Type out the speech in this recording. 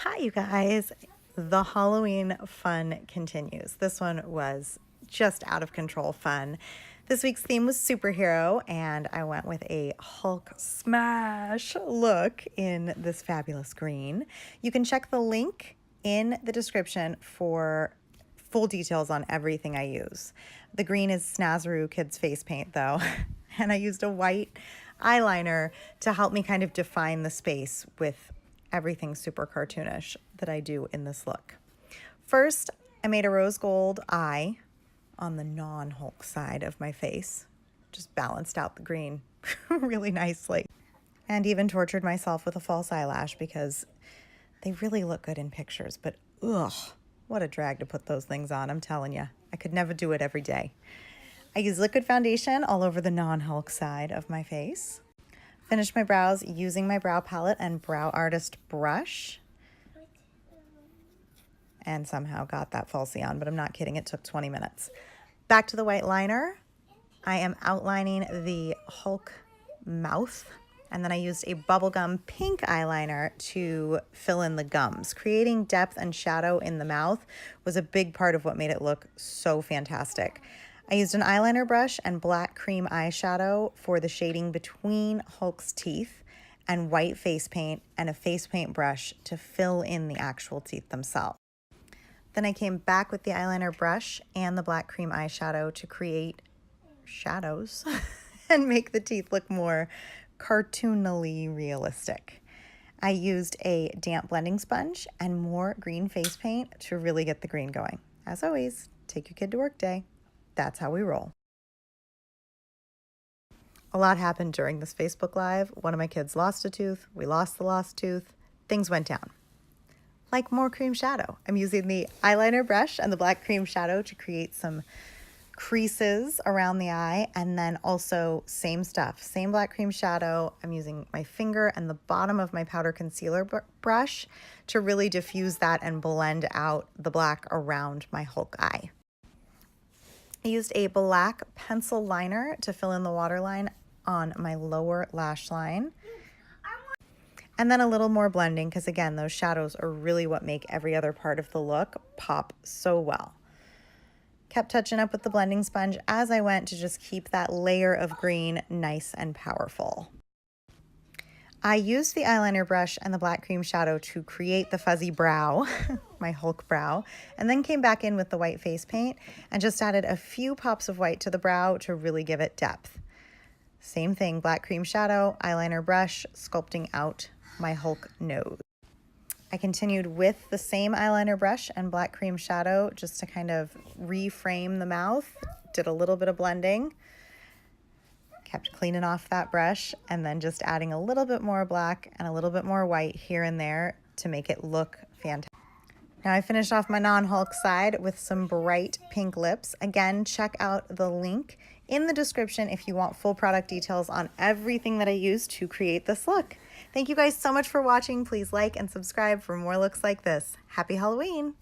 Hi, you guys. The Halloween fun continues. This one was just out of control fun. This week's theme was superhero, and I went with a HulkSmash look in this fabulous green. You can check the link in the description for full details on everything I use. The green is Snazaroo Kids Face Paint, though, and I used a white eyeliner to help me kind of define the space with everything super cartoonish that I do in this look. First, I made a rose gold eye on the non-Hulk side of my face. Just balanced out the green really nicely. And even tortured myself with a false eyelash because they really look good in pictures, but ugh, what a drag to put those things on, I'm telling you. I could never do it every day. I use liquid foundation all over the non-Hulk side of my face. Finished my brows using my brow palette and brow artist brush. And somehow got that falsie on, but I'm not kidding, it took 20 minutes. Back to the white liner. I am outlining the Hulk mouth, and then I used a bubblegum pink eyeliner to fill in the gums. Creating depth and shadow in the mouth was a big part of what made it look so fantastic. I used an eyeliner brush and black cream eyeshadow for the shading between Hulk's teeth, and white face paint and a face paint brush to fill in the actual teeth themselves. Then I came back with the eyeliner brush and the black cream eyeshadow to create shadows and make the teeth look more cartoonily realistic. I used a damp blending sponge and more green face paint to really get the green going. As always, take your kid to work day. That's how we roll. A lot happened during this Facebook Live. One of my kids lost a tooth. We lost the lost tooth. Things went down. Like more cream shadow. I'm using the eyeliner brush and the black cream shadow to create some creases around the eye, and then also same stuff, same black cream shadow. I'm using my finger and the bottom of my powder concealer brush to really diffuse that and blend out the black around my Hulk eye. I used a black pencil liner to fill in the waterline on my lower lash line. And then a little more blending because, again, those shadows are really what make every other part of the look pop so well. Kept touching up with the blending sponge as I went to just keep that layer of green nice and powerful. I used the eyeliner brush and the black cream shadow to create the fuzzy brow, my Hulk brow, and then came back in with the white face paint and just added a few pops of white to the brow to really give it depth. Same thing, black cream shadow, eyeliner brush, sculpting out my Hulk nose. I continued with the same eyeliner brush and black cream shadow just to kind of reframe the mouth, did a little bit of blending. Kept cleaning off that brush and then just adding a little bit more black and a little bit more white here and there to make it look fantastic. Now I finished off my non-Hulk side with some bright pink lips. Again, check out the link in the description if you want full product details on everything that I used to create this look. Thank you guys so much for watching. Please like and subscribe for more looks like this. Happy Halloween!